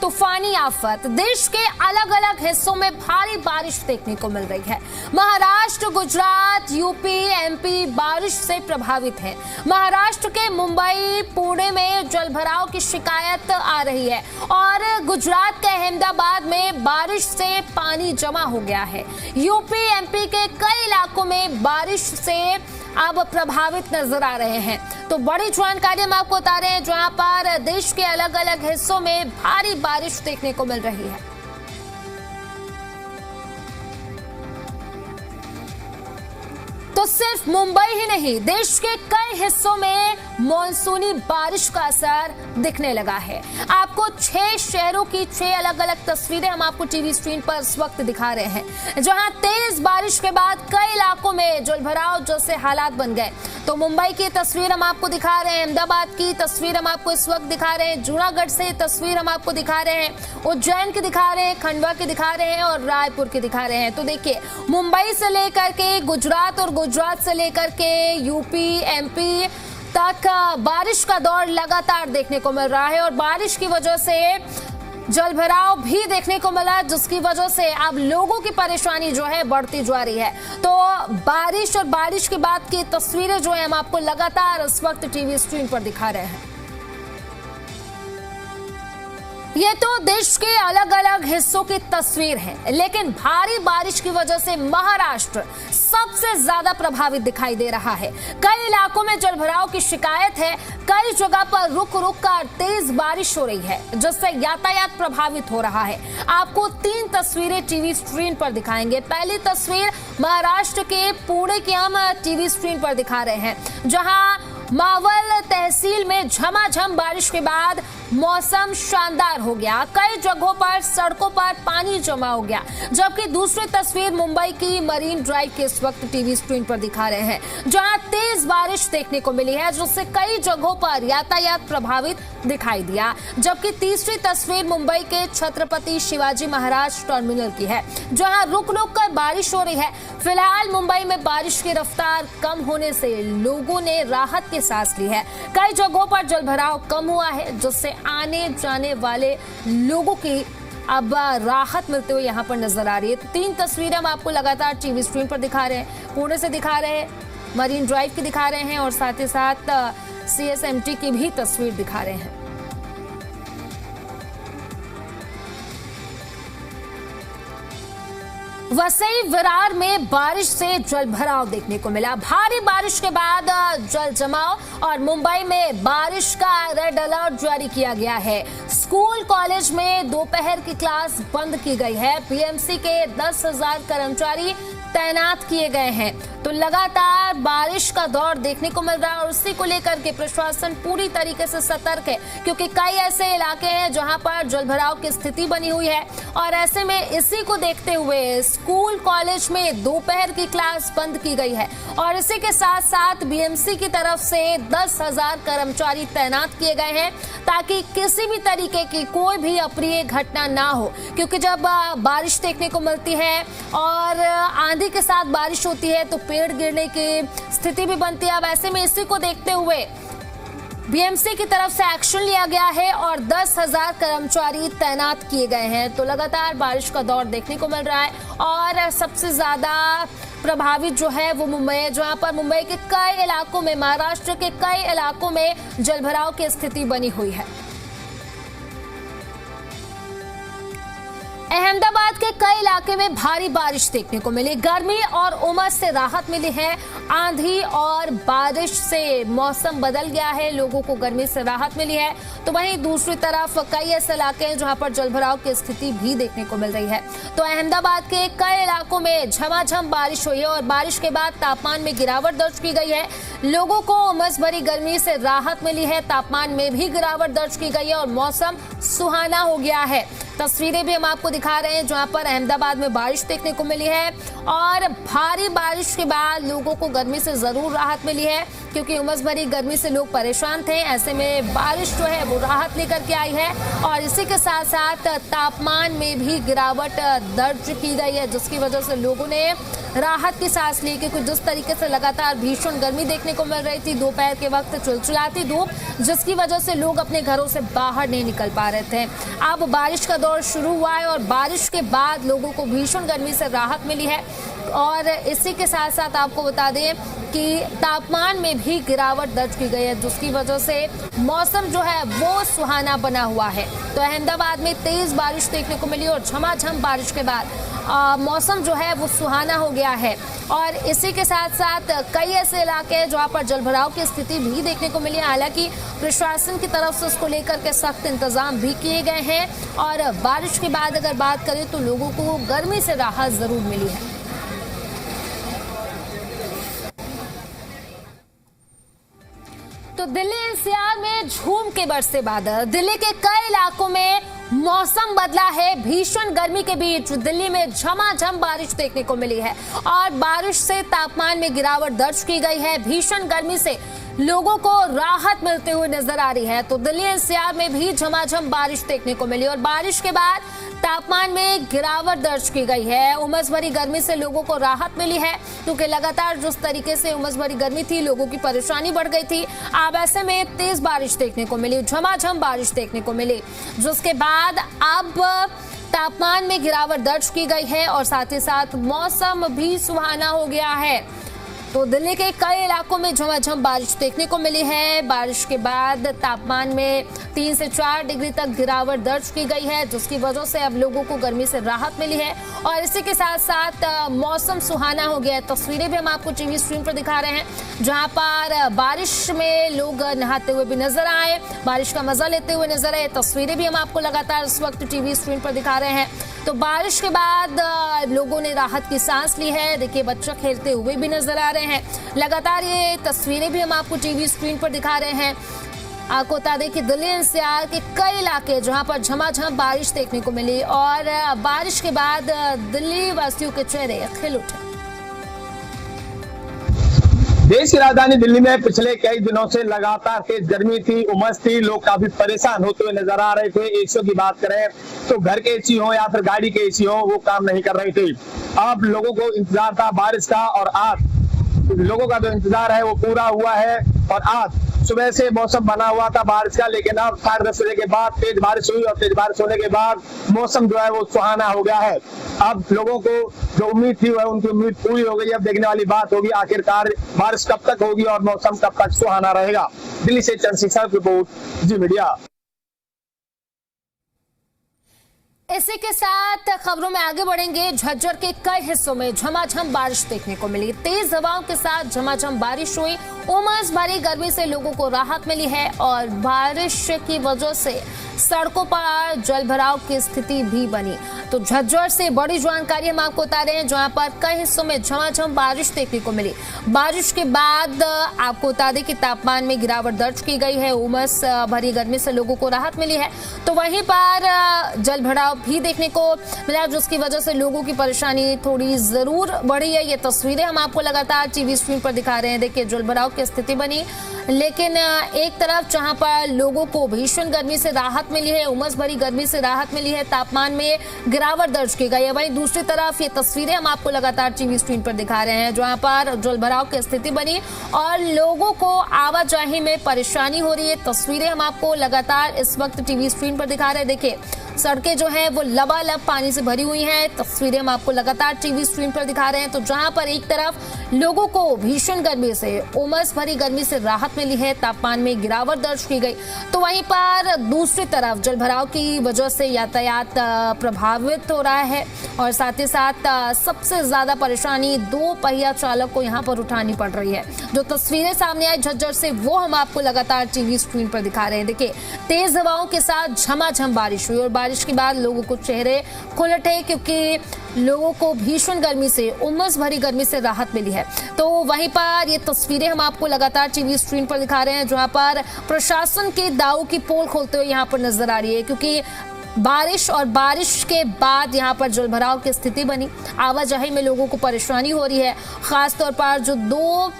तूफानी आफत। देश के अलग अलग हिस्सों में भारी बारिश देखने को मिल रही है। महाराष्ट्र, गुजरात, यूपी, एमपी बारिश से प्रभावित है। महाराष्ट्र के मुंबई, पुणे में जलभराव की शिकायत आ रही है और गुजरात के अहमदाबाद में बारिश से पानी जमा हो गया है। यूपी, एमपी के कई इलाकों में बारिश से अब प्रभावित नजर आ रहे हैं। तो बड़ी जानकारी हम आपको बता रहे हैं जहां पर देश के अलग अलग हिस्सों में भारी बारिश देखने को मिल रही है। तो सिर्फ मुंबई ही नहीं, देश के कई हिस्सों में मॉनसूनी बारिश का असर दिखने लगा है। आपको 6 शहरों की 6 अलग अलग तस्वीरें हम आपको टीवी स्क्रीन पर इस वक्त दिखा रहे हैं, जहां तेज बारिश के बाद कई इलाकों में जलभराव जैसे हालात बन गए। तो मुंबई की तस्वीर हम आपको दिखा रहे हैं, अहमदाबाद की तस्वीर हम आपको इस वक्त दिखा रहे हैं, जूनागढ़ से तस्वीर हम आपको दिखा रहे हैं, उज्जैन की दिखा रहे हैं, खंडवा की दिखा रहे हैं और रायपुर की दिखा रहे हैं। तो देखिए, मुंबई से लेकर के गुजरात और गुजरात से लेकर के यूपी, एमपी तक बारिश का दौर लगातार देखने को मिल रहा है और बारिश की वजह से जलभराव भी देखने को मिला, जिसकी वजह से अब लोगों की परेशानी जो है बढ़ती जा रही है। तो बारिश और बारिश के बाद की तस्वीरें जो है हम आपको लगातार इस वक्त टीवी स्क्रीन पर दिखा रहे हैं। ये तो देश के अलग अलग हिस्सों की तस्वीर है, लेकिन भारी बारिश की वजह से महाराष्ट्र सबसे ज्यादा प्रभावित दिखाई दे रहा है। कई इलाकों में जलभराव की शिकायत है। कई जगह पर रुक रुक कर तेज बारिश हो रही है, जिससे यातायात प्रभावित हो रहा है। आपको 3 तस्वीरें टीवी स्क्रीन पर दिखाएंगे। पहली तस्वीर महाराष्ट्र के पुणे की हम टीवी स्क्रीन पर दिखा रहे हैं, जहां मावल तहसील में झमाझम बारिश के बाद मौसम शानदार हो गया। कई जगहों पर सड़कों पर पानी जमा हो गया। जबकि दूसरी तस्वीर मुंबई की मरीन ड्राइव के इस वक्त टीवी स्क्रीन पर दिखा रहे हैं, जहां तेज बारिश देखने को मिली है, जिससे कई जगहों पर यातायात प्रभावित दिखाई दिया। जबकि तीसरी तस्वीर मुंबई के छत्रपति शिवाजी महाराज टर्मिनल की है, जहां रुक रुक कर बारिश हो रही है। फिलहाल मुंबई में बारिश की रफ्तार कम होने से लोगों ने राहत की सांस ली है। कई जगहों पर जलभराव कम हुआ है, जिससे आने जाने वाले लोगों की अब राहत मिलते हुए यहाँ पर नजर आ रही है। तो 3 तस्वीरें हम आपको लगातार टीवी स्क्रीन पर दिखा रहे हैं। पुणे से दिखा रहे हैं, मरीन ड्राइव की दिखा रहे हैं और साथ ही साथ CSMT की भी तस्वीर दिखा रहे हैं। वसई विरार में बारिश से जलभराव देखने को मिला। भारी बारिश के बाद जल जमाव और मुंबई में बारिश का रेड अलर्ट जारी किया गया है। स्कूल कॉलेज में दोपहर की क्लास बंद की गई है। बीएमसी के 10,000 कर्मचारी तैनात किए गए हैं। तो लगातार बारिश का दौर देखने को मिल रहा है और उसी को लेकर के प्रशासन पूरी तरीके से सतर्क है, क्योंकि कई ऐसे इलाके हैं जहां पर जलभराव की स्थिति बनी हुई है। और ऐसे में इसी को देखते हुए स्कूल कॉलेज में दोपहर की क्लास बंद की गई है और इसी के साथ साथ बीएमसी की तरफ से 10,000 कर्मचारी तैनात किए गए हैं, ताकि किसी भी तरीके की कोई भी अप्रिय घटना ना हो। क्योंकि जब बारिश देखने को मिलती है और आंधी के साथ बारिश होती है तो पेड़ गिरने की स्थिति भी बनती है। अब ऐसे में इसी को देखते हुए बीएमसी की तरफ से एक्शन लिया गया है और 10,000 कर्मचारी तैनात किए गए हैं। तो लगातार बारिश का दौर देखने को मिल रहा है और सबसे ज्यादा प्रभावित जो है वो मुंबई है, जहां पर मुंबई के कई इलाकों में, महाराष्ट्र के कई इलाकों में जलभराव की स्थिति बनी हुई है। अहमदाबाद के कई इलाके में भारी बारिश देखने को मिली। गर्मी और उमस से राहत मिली है। आंधी और बारिश से मौसम बदल गया है, लोगों को गर्मी से राहत मिली है। तो वहीं दूसरी तरफ कई ऐसे इलाके हैं जहां पर जलभराव की स्थिति भी देखने को मिल रही है। तो अहमदाबाद के कई इलाकों में झमाझम बारिश हुई है और बारिश के बाद तापमान में गिरावट दर्ज की गई है। लोगों को उमस भरी गर्मी से राहत मिली है, तापमान में भी गिरावट दर्ज की गई है और मौसम सुहाना हो गया है। तस्वीरें भी हम आपको दिखा रहे हैं जहां पर अहमदाबाद में बारिश देखने को मिली है और भारी बारिश के बाद लोगों को गर्मी से जरूर राहत मिली है, क्योंकि उमस भरी गर्मी से लोग परेशान थे। ऐसे में बारिश जो है वो राहत लेकर के आई है और इसी के साथ साथ तापमान में भी गिरावट दर्ज की गई है, जिसकी वजह से लोगों ने राहत की सांस ली, क्योंकि जिस तरीके से लगातार भीषण गर्मी देखने को मिल रही थी, दोपहर के वक्त चिलचिलाती धूप, जिसकी वजह से लोग अपने घरों से बाहर नहीं निकल पा रहे थे। अब बारिश का दौर शुरू हुआ है और बारिश के बाद लोगों को भीषण गर्मी से राहत मिली है। और इसी के साथ साथ आपको बता दें कि तापमान में भी गिरावट दर्ज की गई है, जिसकी वजह से मौसम जो है वो सुहाना बना हुआ है। तो अहमदाबाद में तेज बारिश देखने को मिली और झमाझम बारिश के बाद मौसम जो है वो सुहाना हो गया है। और इसी के साथ साथ कई ऐसे इलाके हैं जहाँ पर जलभराव की स्थिति भी देखने को मिली है। हालांकि प्रशासन की तरफ से उसको लेकर के सख्त इंतजाम भी किए गए हैं। और बारिश के बाद अगर बात करें तो लोगों को गर्मी से राहत जरूर मिली है। तो दिल्ली एनसीआर में झूम के बरसे बादल। दिल्ली के कई इलाकों में मौसम बदला है। भीषण गर्मी के बीच दिल्ली में झमाझम बारिश देखने को मिली है और बारिश से तापमान में गिरावट दर्ज की गई है। भीषण गर्मी से लोगों को राहत मिलते हुए नजर आ रही है। तो दिल्ली एनसीआर में भी झमाझम बारिश देखने को मिली और बारिश के बाद तापमान में गिरावट दर्ज की गई है। उमस भरी गर्मी से लोगों को राहत मिली है, क्योंकि लगातार जिस तरीके से उमस भरी गर्मी थी, लोगों की परेशानी बढ़ गई थी। अब ऐसे में तेज बारिश देखने को मिली, झमाझम बारिश देखने को मिली, जिसके बाद अब तापमान में गिरावट दर्ज की गई है और साथ ही साथ मौसम भी सुहाना हो गया है। तो दिल्ली के कई इलाकों में झमाझम बारिश देखने को मिली है। बारिश के बाद तापमान में 3 से 4 डिग्री तक गिरावट दर्ज की गई है, जिसकी वजह से अब लोगों को गर्मी से राहत मिली है। और इसी के साथ साथ मौसम सुहाना हो गया है। तस्वीरें भी हम आपको टीवी स्क्रीन पर दिखा रहे हैं, जहां पर बारिश में लोग नहाते हुए भी नजर आए, बारिश का मजा लेते हुए नजर आए। तस्वीरें भी हम आपको लगातार इस वक्त टीवी स्क्रीन पर दिखा रहे हैं। तो बारिश के बाद लोगों ने राहत की सांस ली है। देखिए, बच्चे खेलते हुए भी नजर आ रहे हैं। लगातार ये तस्वीरें भी हम आपको टीवी स्क्रीन पर दिखा रहे हैं। आपको बता दें कि दिल्ली एनसीआर के कई इलाके जहां पर झमाझम बारिश देखने को मिली और बारिश के बाद दिल्ली वासियों के चेहरे खिल उठे। देश की राजधानी दिल्ली में पिछले कई दिनों से लगातार तेज गर्मी थी, उमस थी, लोग काफी परेशान होते हुए नजर आ रहे थे। एसियों की बात करें तो घर के एसी हो या फिर गाड़ी के एसी हो, वो काम नहीं कर रही थी। अब लोगों को इंतजार था बारिश का और आज लोगों का जो इंतजार है वो पूरा हुआ है। और आज सुबह से मौसम बना हुआ था बारिश का, लेकिन अब 10:30 बजे के बाद तेज बारिश हुई और तेज बारिश होने के बाद मौसम जो है वो सुहाना हो गया है। अब लोगों को जो उम्मीद थी वह उनकी उम्मीद पूरी हो गई। अब देखने वाली बात होगी आखिरकार बारिश कब तक होगी और मौसम कब तक सुहाना रहेगा। दिल्ली से चंद्रशेखर की रिपोर्ट, जी मीडिया। इसी के साथ खबरों में आगे बढ़ेंगे। झज्जर के कई हिस्सों में झमाझम बारिश देखने को मिली। तेज हवाओं के साथ झमाझम बारिश हुई। उमस भरी गर्मी से लोगों को राहत मिली है और बारिश की वजह से सड़कों पर जलभराव की स्थिति भी बनी। तो झज्जर से बड़ी जानकारी हम आपको बता रहे हैं, जहां पर कई हिस्सों में झमाझम बारिश देखने को मिली। बारिश के बाद आपको बता दें कि तापमान में गिरावट दर्ज की गई है। उमस भरी गर्मी से लोगों को राहत मिली है। तो वहीं पर जलभराव भी देखने को मिला, जिसकी वजह से लोगों की परेशानी थोड़ी जरूर बढ़ी है। ये तस्वीरें हम आपको लगातार टीवी स्क्रीन पर दिखा रहे हैं। देखिए, जलभराव की स्थिति बनी, लेकिन एक तरफ जहां पर लोगों को भीषण गर्मी से राहत मिली है, उमस भरी गर्मी से राहत मिली है, तापमान में गिरावट दर्ज की गई है, वहीं दूसरी तरफ ये तस्वीरें हम आपको लगातार टीवी स्क्रीन पर दिखा रहे हैं, जहां पर जलभराव की स्थिति बनी और लोगों को आवाजाही में परेशानी हो रही है। तस्वीरें हम आपको लगातार इस वक्त टीवी स्क्रीन पर दिखा रहे हैं। देखिए, सड़कें जो हैं वो लबालब पानी से भरी हुई हैं। तस्वीरें हम आपको लगातार टीवी स्क्रीन पर दिखा रहे हैं। तो जहां पर एक तरफ लोगों को भीषण गर्मी से, उमस भरी गर्मी से राहत मिली है, तापमान में गिरावट दर्ज की गई, तो वहीं पर दूसरी तरफ जलभराव की वजह से यातायात प्रभावित हो रहा है और साथ ही साथ सबसे ज्यादा परेशानी 2 पहिया चालक को यहाँ पर उठानी पड़ रही है। जो तस्वीरें सामने आई झज्जर से, वो हम आपको लगातार टीवी स्क्रीन पर दिखा रहे हैं। देखिए, तेज हवाओं के साथ झमाझम बारिश हुई और बारिश के बाद लोगों को चेहरे खुल उठे, क्योंकि लोगों को भीषण गर्मी से, उमस भरी गर्मी से राहत मिली है। तो वहीं पर ये तस्वीरें हम आपको लगातार टीवी स्क्रीन पर दिखा रहे हैं, जहां पर प्रशासन के दाव की पोल खोलते हुए यहाँ पर नजर आ रही है, क्योंकि बारिश और बारिश के बाद यहाँ पर जलभराव की स्थिति बनी। आवाजाही में लोगों को परेशानी हो रही है। खासतौर पर जो 2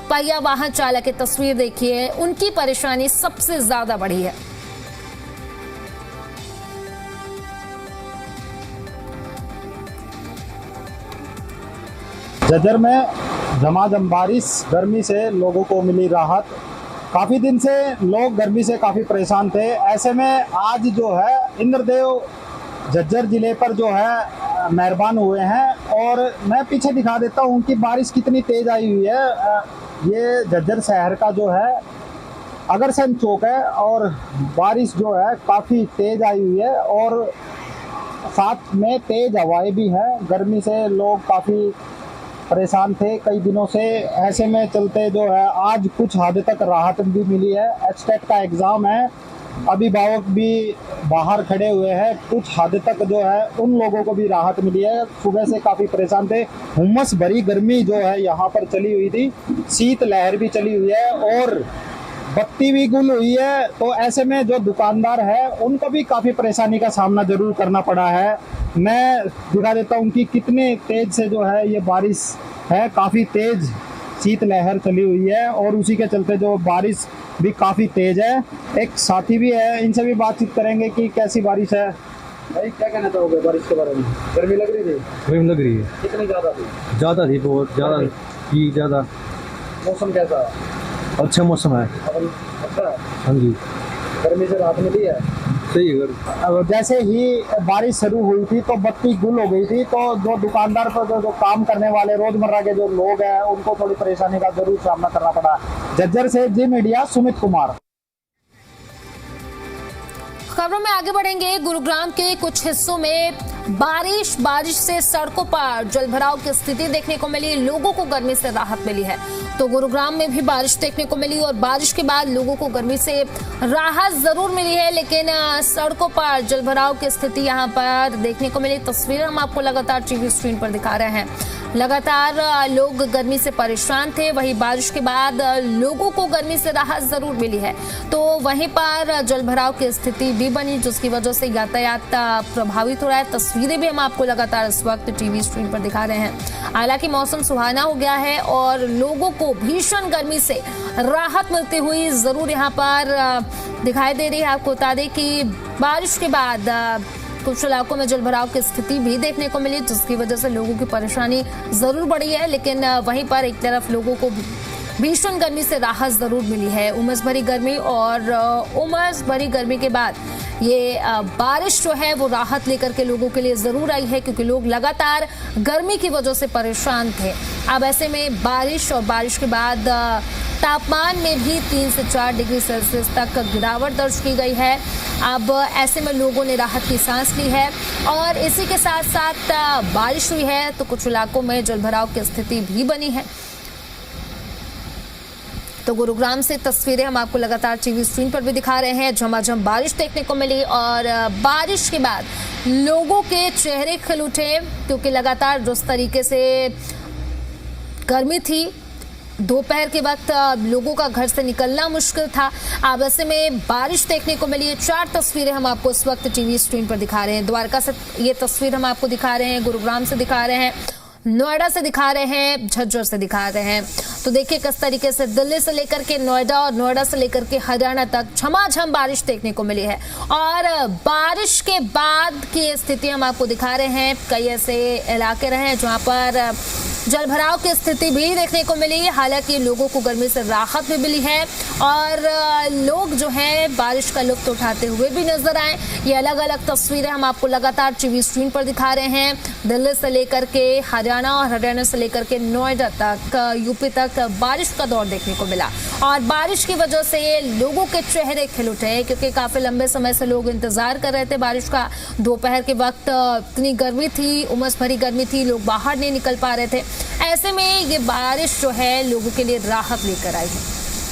पहिया वाहन चालक की तस्वीर देखिए, उनकी परेशानी सबसे ज्यादा बढ़ी है। झज्जर में झमाझम बारिश, गर्मी से लोगों को मिली राहत। काफ़ी दिन से लोग गर्मी से काफ़ी परेशान थे। ऐसे में आज जो है इंद्रदेव झज्जर ज़िले पर जो है मेहरबान हुए हैं। और मैं पीछे दिखा देता हूँ कि बारिश कितनी तेज़ आई हुई है। ये झज्जर शहर का जो है अगरसेन चौक है और बारिश जो है काफ़ी तेज़ आई हुई है और साथ में तेज़ हवाएं भी हैं। गर्मी से लोग काफ़ी परेशान थे कई दिनों से। ऐसे में चलते जो है आज कुछ हद तक राहत भी मिली है। एचटेट का एग्ज़ाम है, अभिभावक भी बाहर खड़े हुए हैं। कुछ हद तक जो है उन लोगों को भी राहत मिली है। सुबह से काफ़ी परेशान थे। हुम्मस भरी गर्मी जो है यहाँ पर चली हुई थी, शीत लहर भी चली हुई है और बत्ती भी गुल हुई है। तो ऐसे में जो दुकानदार है उनको भी काफ़ी परेशानी का सामना जरूर करना पड़ा है। मैं दिखा देता हूँ कि कितने तेज़ से जो है ये बारिश है, काफ़ी तेज़ शीत लहर चली हुई है और उसी के चलते जो बारिश भी काफ़ी तेज़ है। एक साथी भी है, इनसे भी बातचीत करेंगे कि कैसी बारिश है। भाई क्या कहना चाहोगे बारिश के बारे में? गर्मी लग रही थी? गर्मी लग रही है। कितनी ज़्यादा थी? ज़्यादा थी, बहुत ज़्यादा ही ज़्यादा। मौसम कैसा है? अच्छा मौसम है। अच्छा, हाँ जी, गर्मी से राहत मिली है। सही है। अब जैसे ही बारिश शुरू हुई थी तो बत्ती गुल हो गई थी। तो जो दुकानदार पर जो काम करने वाले रोजमर्रा के जो लोग हैं उनको थोड़ी परेशानी का जरूर सामना करना पड़ा। झज्जर से जी मीडिया सुमित कुमार। खबरों में आगे बढ़ेंगे। गुरुग्राम के कुछ हिस्सों में बारिश से सड़कों पर जलभराव की स्थिति देखने को मिली। लोगों को गर्मी से राहत मिली है। तो गुरुग्राम में भी बारिश देखने को मिली और बारिश के बाद लोगों को गर्मी से राहत जरूर मिली है, लेकिन सड़कों पर जलभराव की स्थिति यहां पर देखने को मिली। तस्वीरें हम आपको लगातार टीवी स्क्रीन पर दिखा रहे हैं। लगातार लोग गर्मी से परेशान थे, वहीं बारिश के बाद लोगों को गर्मी से राहत जरूर मिली है। तो वहीं पर जलभराव की स्थिति भी बनी, जिसकी वजह से यातायात प्रभावित हो रहा है। तस्वीरें भी हम आपको लगातार इस वक्त टीवी स्क्रीन पर दिखा रहे हैं। हालांकि मौसम सुहाना हो गया है और लोगों को भीषण गर्मी से राहत मिलती हुई जरूर यहाँ पर दिखाई दे रही है। आपको बता दें कि बारिश के बाद कुछ इलाकों में जलभराव की स्थिति भी देखने को मिली, जिसकी वजह से लोगों की परेशानी जरूर बढ़ी है। लेकिन वहीं पर एक तरफ लोगों को भीषण गर्मी से राहत जरूर मिली है। उमस भरी गर्मी और उमस भरी गर्मी के बाद ये बारिश जो है वो राहत लेकर के लोगों के लिए जरूर आई है, क्योंकि लोग लगातार गर्मी की वजह से परेशान थे। अब ऐसे में बारिश और बारिश के बाद तापमान में भी 3 से 4 डिग्री सेल्सियस तक गिरावट दर्ज की गई है। अब ऐसे में लोगों ने राहत की सांस ली है और इसी के साथ साथ बारिश हुई है तो कुछ इलाकों में जलभराव की स्थिति भी बनी है। तो गुरुग्राम से तस्वीरें हम आपको लगातार टीवी स्क्रीन पर भी दिखा रहे हैं। झमाझम बारिश देखने को मिली और बारिश के बाद लोगों के चेहरे खिल उठे, क्योंकि लगातार जिस तरीके से गर्मी थी, दोपहर के वक्त लोगों का घर से निकलना मुश्किल था। अब ऐसे में बारिश देखने को मिली है। 4 तस्वीरें हम आपको इस वक्त टीवी स्क्रीन पर दिखा रहे हैं। द्वारका से ये तस्वीर हम आपको दिखा रहे हैं, गुरुग्राम से दिखा रहे हैं, नोएडा से दिखा रहे हैं, झज्जर से दिखा रहे हैं। तो देखिए किस तरीके से दिल्ली से लेकर के नोएडा और नोएडा से लेकर के हरियाणा तक झमाझम बारिश देखने को मिली है। और बारिश के बाद की स्थिति हम आपको दिखा रहे हैं। कई ऐसे इलाके रहे हैं जहां पर जलभराव की स्थिति भी देखने को मिली। हालांकि लोगों को गर्मी से राहत भी मिली है और लोग जो है बारिश का लुत्फ उठाते हुए भी नजर आए। ये अलग अलग तस्वीरें हम आपको लगातार टीवी स्क्रीन पर दिखा रहे हैं। दिल्ली से लेकर के हरियाणा और हरियाणा से लेकर के नोएडा तक, यूपी तक बारिश का दौर देखने को मिला और बारिश की वजह से लोगों के चेहरे खिल उठे, क्योंकि काफी लंबे समय से लोग इंतजार कर रहे थे बारिश का। दोपहर के वक्त इतनी गर्मी थी, उमस भरी गर्मी थी, लोग बाहर नहीं निकल पा रहे थे। ऐसे में ये बारिश जो है लोगों के लिए राहत लेकर आई है।